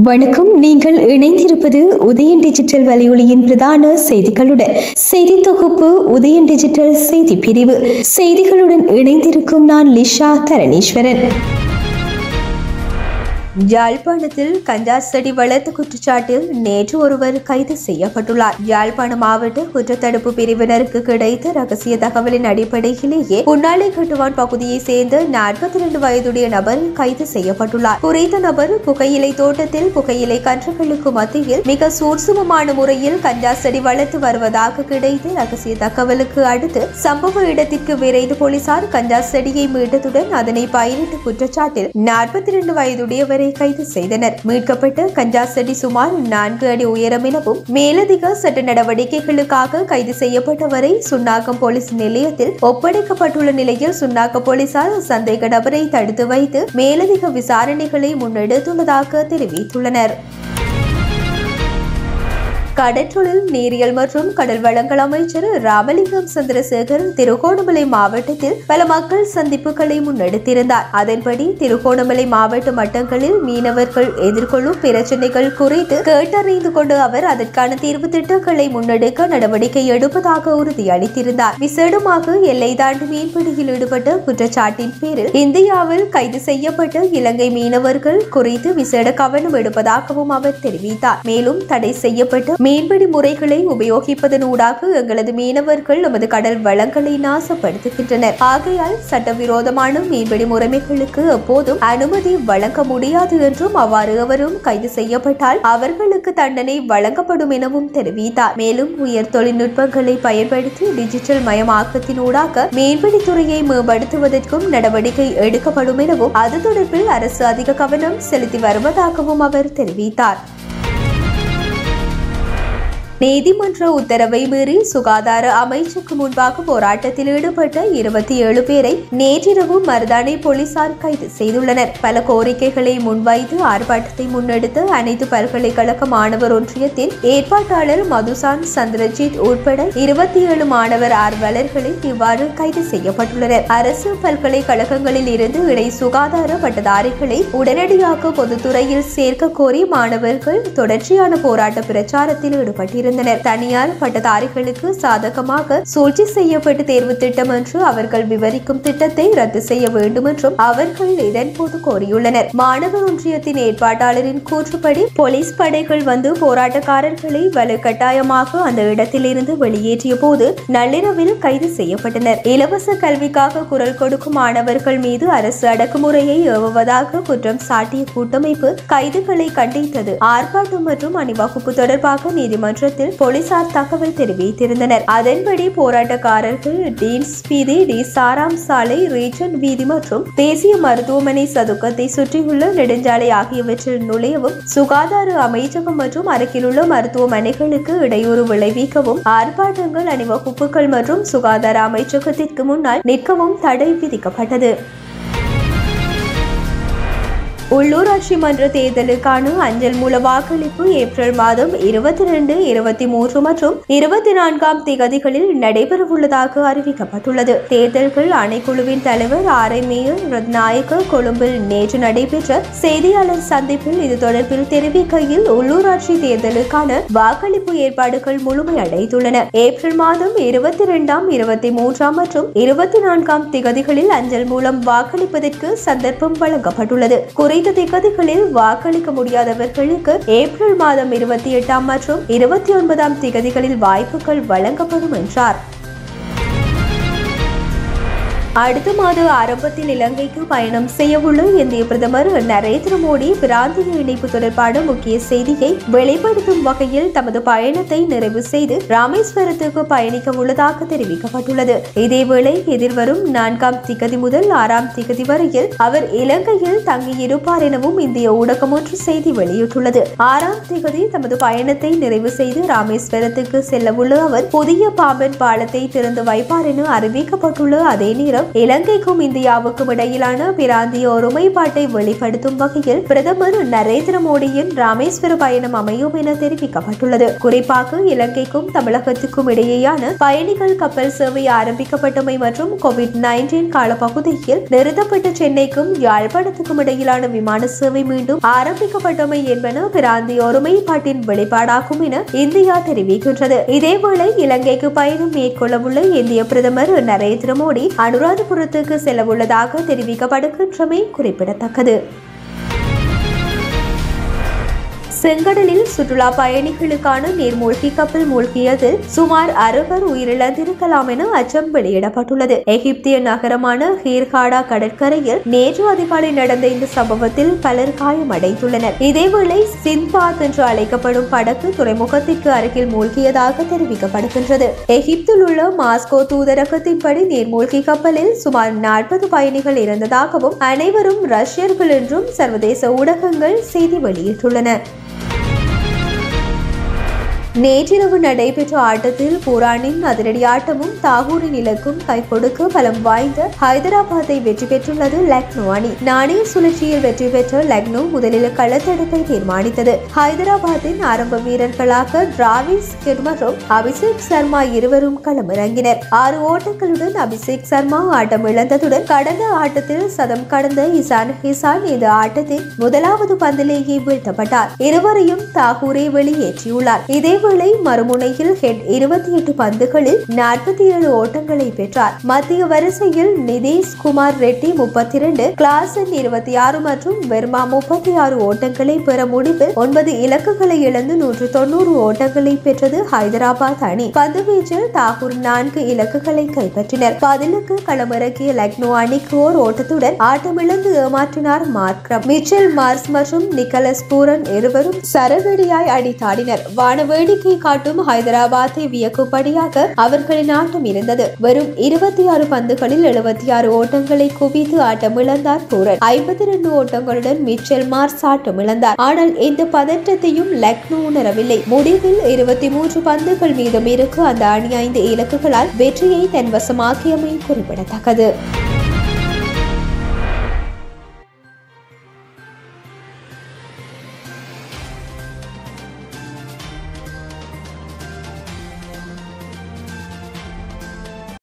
வணக்கம். நீங்கள் இணைந்திருப்பது உதயன் டிஜிட்டல் வலையொலியின் பிரதான செய்திகளுடன். செய்தி தொகுப்பு உதயன் டிஜிட்டல் செய்தி பிரிவு. செய்திகளுடன் இணைந்திருக்கும் நான் லிஷா தரணீஸ்வரன். யாழ்ப்பாணத்தில் கஞ்சா செடி வளர்த்த குற்றச்சாட்டில் நேற்று ஒருவர் கைது செய்யப்பட்டுள்ளார். யாழ்ப்பாண மாவட்ட குற்றத்தடுப்பு பிரிவினருக்கு கிடைத்த ரகசிய தகவலின் அடிப்படையிலேயே புன்னாலை கட்டுவான் பகுதியை சேர்ந்த 42 வயதுடைய நபர் கைது செய்யப்பட்டுள்ளார். குறித்த நபர் புகையிலை தோட்டத்தில் புகையிலை கன்றுகளுக்கு மத்தியில் மிக சூட்சுமமான முறையில் கஞ்சா செடி வளர்த்து வருவதாக கிடைத்த ரகசிய தகவலுக்கு அடுத்து சம்பவ இடத்திற்கு விரைந்து போலீசார் கஞ்சா செடியை மீட்டதுடன் அதனை பயிரிட்ட குற்றச்சாட்டில் 42 வயதுடையவரை கைது செய்தனர். மீட்கப்பட்ட கஞ்சா செடி சுமார் 4 அடி உயரம் எனவும் மேலதிக சட்ட நடவடிக்கைகளுக்காக கைது செய்யப்பட்டவரை சுன்னாகம் போலீஸ் நிலையத்தில் ஒப்படைக்கப்பட்டுள்ள நிலையில் சுன்னாகம் போலீசார் சந்தேக நபரை தடுத்து வைத்து மேலதிக விசாரணைகளை முன்னெடுத்துள்ளதாக தெரிவித்துள்ளனர். கடற்றொழில் நீரியல் மற்றும் கடல் வளங்கள் அமைச்சர் ராமலிங்கம் சந்திரசேகர் திருகோணமலை மாவட்டத்தில் பல மக்கள் சந்திப்புகளை முன்னெடுத்திருந்தார். அதன்படி திருகோணமலை மாவட்ட மட்டங்களில் மீனவர்கள் எதிர்கொள்ளும் பிரச்சினைகள் குறித்து கேட்டறிந்து கொண்டு அவர் அதற்கான தீர்வு திட்டங்களை முன்னெடுக்க நடவடிக்கை எடுப்பதாக உறுதியளித்திருந்தார். விசேடமாக எல்லை தாண்டி மீன்பிடியில் ஈடுபட்ட குற்றச்சாட்டின் பேரில் இந்தியாவில் கைது செய்யப்பட்ட இலங்கை மீனவர்கள் குறித்து விசேட கவனம் எடுப்பதாகவும் அவர் தெரிவித்தார். மேலும் தடை செய்யப்பட்ட மீன்பிடி முறைகளை உபயோகிப்பதனூடாக எங்களது மீனவர்கள் நமது கடல் வளங்களை நாசப்படுத்துகின்றனர். ஆகையால் சட்டவிரோதமான மீன்பிடி முறைமைகளுக்கு எப்போதும் அனுமதி வழங்க முடியாது என்றும் அவ்வாறு எவரும் கைது செய்யப்பட்டால் அவர்களுக்கு தண்டனை வழங்கப்படும் எனவும் தெரிவித்தார். மேலும் உயர் தொழில்நுட்பங்களை பயன்படுத்தி டிஜிட்டல் மயமாக்கத்தினூடாக மீன்பிடி துறையை மேம்படுத்துவதற்கும் நடவடிக்கை எடுக்கப்படும் எனவும் அது தொடர்பில் அரசு அதிக கவனம் செலுத்தி வருவதாகவும் அவர் தெரிவித்தார். நீதிமன்ற உத்தரவை மீறி சுகாதார அமைச்சுக்கு முன்பாக போராட்டத்தில் ஈடுபட்ட 27 பேரை நேற்றிரவு மருதானை போலீசார் கைது செய்துள்ளனர். பல கோரிக்கைகளை முன்வைத்து ஆர்ப்பாட்டத்தை முன்னெடுத்த அனைத்து பல்கலைக்கழக மாணவர் ஒன்றியத்தின் ஏற்பாட்டாளர் மதுசான் சந்திரஜித் உட்பட 27 மாணவர் ஆர்வலர்களை இவ்வாறு கைது செய்யப்பட்டுள்ளனர். அரசு பல்கலைக்கழகங்களில் இருந்து இணை சுகாதார பட்டதாரிகளை உடனடியாக பொதுத்துறையில் சேர்க்க கோரி மாணவர்கள் தொடர்ச்சியான போராட்ட பிரச்சாரத்தில் ஈடுபட்டிருந்தனர். தனியார் பட்டதாரிகளுக்கு சாதகமாக சூழ்ச்சி செய்யப்பட்டு தேர்வு திட்டம் என்று அவர்கள் விவரிக்கும் திட்டத்தை ரத்து செய்ய வேண்டும் என்றும் அவர்கள் இதன்போது கோரியுள்ளனர். மாணவர் ஒன்றியத்தின் ஏற்பாட்டாளரின் கூற்றுப்படி போலீஸ் படைகள் வந்து போராட்டக்காரர்களை வலுக்கட்டாயமாக அந்த இடத்திலிருந்து வெளியேற்றிய போது நள்ளிரவில் கைது செய்யப்பட்டனர். இலவச கல்விக்காக குரல் கொடுக்கும் மாணவர்கள் மீது அரசு அடக்குமுறையை ஏவுவதாக குற்றம் சாட்டிய கூட்டமைப்பு கைதுகளை கண்டித்தது. ஆர்ப்பாட்டம் மற்றும் அணிவகுப்பு தொடர்பாக நீதிமன்றத்தில் போலீசார் தகவல் தெரிவித்திருந்தனர். அதன்படி போராட்டக்காரர்கள் டீன்ஸ் வீதி, டி சாராம் சாலை, ரீஜன் வீதி மற்றும் தேசிய மருத்துவமனை சதுக்கத்தை சுற்றியுள்ள நெடுஞ்சாலை ஆகியவற்றில் நுழையவும் சுகாதார அமைச்சகம் மற்றும் அருகிலுள்ள மருத்துவமனைகளுக்கு இடையூறு விளைவிக்கவும் ஆர்ப்பாட்டங்கள், அணிவகுப்புகள் மற்றும் சுகாதார அமைச்சகத்திற்கு முன்னால் நிற்கவும் தடை விதிக்கப்பட்டது. உள்ளூராட்சி மன்ற தேர்தலுக்கான அஞ்சல் மூல வாக்களிப்பு ஏப்ரல் மாதம் 22, 23 மற்றும் 24ஆம் தேதிகளில் நடைபெறவுள்ளதாக அறிவிக்கப்பட்டுள்ளது. தேர்தல்கள் ஆணைக்குழுவின் தலைவர் மேயர் ரத்நாயக்க கொழும்பில் நேற்று நடைபெற்ற செய்தியாளர் சந்திப்பில் இது தொடர்பில் தெரிவிக்கையில் உள்ளூராட்சி தேர்தலுக்கான வாக்களிப்பு ஏற்பாடுகள் முழுமையடைந்துள்ளன. ஏப்ரல் மாதம் 22ஆம், 23ஆம் மற்றும் 24ஆம் தேதிகளில் அஞ்சல் மூலம் வாக்களிப்பதற்கு சந்தர்ப்பம் வழங்கப்பட்டுள்ளது. குறித்த தேதிகளில் வாக்களிக்க முடியாதவர்களுக்கு ஏப்ரல் மாதம் 28ஆம் மற்றும் 29ஆம் தேதிகளில் வாய்ப்புகள் வழங்கப்படும் என்றார். அடுத்த மாத ஆரம்பத்தில் இலங்கைக்கு பயணம் செய்யவுள்ள இந்திய பிரதமர் நரேந்திர மோடி பிராந்திய இணைப்பு தொடர்பான முக்கிய செய்தியை வெளிப்படுத்தும் வகையில் தமது பயணத்தை நிறைவு செய்து ராமேஸ்வரத்துக்கு பயணிக்க உள்ளதாக தெரிவிக்கப்பட்டுள்ளது. இதேவேளை எதிர்வரும் 4ஆம் தேதி முதல் 6ஆம் தேதி வரையில் அவர் இலங்கையில் தங்கியிருப்பார் எனவும் இந்திய ஊடகம் ஒன்று செய்தி வெளியிட்டுள்ளது. 6ஆம் தேதி தமது பயணத்தை நிறைவு செய்து ராமேஸ்வரத்துக்கு செல்லவுள்ள அவர் புதிய பாம்பன் பாலத்தை திறந்து வைப்பார் என அறிவிக்கப்பட்டுள்ள அதே நேரம் மூலம் இலங்கைக்கும் இந்தியாவுக்கும் இடையிலான பிராந்திய ஒருமைப்பாட்டை வெளிப்படுத்தும் வகையில் பிரதமர் நரேந்திர மோடியின் ராமேஸ்வர பயணம் அமையும் என தெரிவிக்கப்பட்டுள்ளது. குறிப்பாக இலங்கைக்கும் தமிழகத்துக்கும் இடையேயான பயணிகள் கப்பல் சேவை ஆரம்பிக்கப்பட்டமை மற்றும் கோவிட்-19 காலப்பகுதியில் நிறுத்தப்பட்ட சென்னைக்கும் யாழ்ப்பாணத்துக்கும் இடையிலான விமான சேவை மீண்டும் ஆரம்பிக்கப்பட்டமை என்பன பிராந்திய ஒருமைப்பாட்டின் வெளிப்பாடாகும் என இந்தியா தெரிவிக்கின்றது. இதேவேளை இலங்கைக்கு பயணம் மேற்கொள்ளவுள்ள இந்திய பிரதமர் நரேந்திர மோடி அனுராதபுரத்துக்கு செல்லவுள்ளதாக தெரிவிக்கப்படுகின்றமை குறிப்பிடத்தக்கது. செங்கடலில் சுற்றுலா பயணிகளுக்கான நீர்மூழ்கி கப்பல் மூழ்கியதில் சுமார் 60 உயிரிழந்திருக்கலாம் என அச்சம் வெளியிடப்பட்டுள்ளது. எகிப்திய நகரமான ஹீர்காடா கடற்கரையில் நேற்று அதிகாலை நடந்த இந்த சம்பவத்தில் பலர் காயமடைந்துள்ளனர். இதேவேளை சின்பாத் என்று அழைக்கப்படும் படகு துறைமுகத்திற்கு அருகில் மூழ்கியதாக தெரிவிக்கப்படுகின்றது. எகிப்தில் உள்ள மாஸ்கோ தூதரகத்தின்படி நீர்மூழ்கி கப்பலில் சுமார் 40 பயணிகள் இருந்ததாகவும் அனைவரும் ரஷ்யர்கள் என்றும் சர்வதேச ஊடகங்கள் செய்தி வெளியிட்டுள்ளன. நேற்றிரவு நடைபெற்ற ஆட்டத்தில் புரானின் அதிரடி ஆட்டமும் தாகூரின் இலக்கும் கை கொடுக்க பலம் வாய்ந்த ஹைதராபாத்தை வெற்றி பெற்றுள்ளது லக்னோ அணி. நாணய சுழற்சியில் வெற்றி பெற்ற லக்னோ முதலில் களத்தடுப்பை தீர்மானித்தது. ஹைதராபாத்தின் ஆரம்ப வீரர்களாக டிராவிஸ் ஹெட் மற்றும் அபிஷேக் சர்மா இருவரும் களமிறங்கினர். 6 ஓட்டங்களுடன் அபிஷேக் சர்மா ஆட்டம் இழந்ததுடன் கடந்த ஆட்டத்தில் சதம் கடந்த இசான் ஹிசான் இந்த ஆட்டத்தின் முதலாவது பந்திலேயே வீழ்த்தப்பட்டார். இருவரையும் தாகூரை வெளியேற்றியுள்ளார். இதே மறுமுனையில் ஹெட் 28 பந்துகளில் 47 ஓட்டங்களை பெற்றார். மத்திய வரிசையில் நிதேஷ் குமார் ரெட்டி 32, கிளாசன் 26 மற்றும் வெர்மா 36 ஓட்டங்களை பெற முடிவில் 9 இலக்குகளை இழந்து 190 ஓட்டங்களை பெற்றது ஹைதராபாத் அணி. பந்துவீச்சில் தாகூர் 4 இலக்குகளை கைப்பற்றினர். பதிலுக்கு களமிறக்கிய லக்னோ அணிக்கு ஓர் ஓட்டத்துடன் ஆட்டமிழந்து ஏமாற்றினார் மார்க்ரம். மிச்சல் மார்ஸ் மற்றும் நிக்கலஸ் பூரன் இருவரும் சரவெடியாய் அடித்தாடினர். வானவேடி காட்டும் ஹைதராபாத்தை வியக்கும்படியாக அவர்களின் ஆட்டம் இருந்தது. வெறும் 26 பந்துகளில் 76 ஓட்டங்களை குவித்து ஆட்டமிழந்தார் பூரன். 52 ஓட்டங்களுடன் மிச்சல் மார்ஸ் ஆட்டமிழந்தார். ஆனால் எந்த பதற்றத்தையும் லக்னோ உணரவில்லை. முடிவில் 23 பந்துகள் மீதம் இருக்க அந்த அணி 5 இலக்குகளால் வெற்றியை தன்வசமாக்கியமை குறிப்பிடத்தக்கது.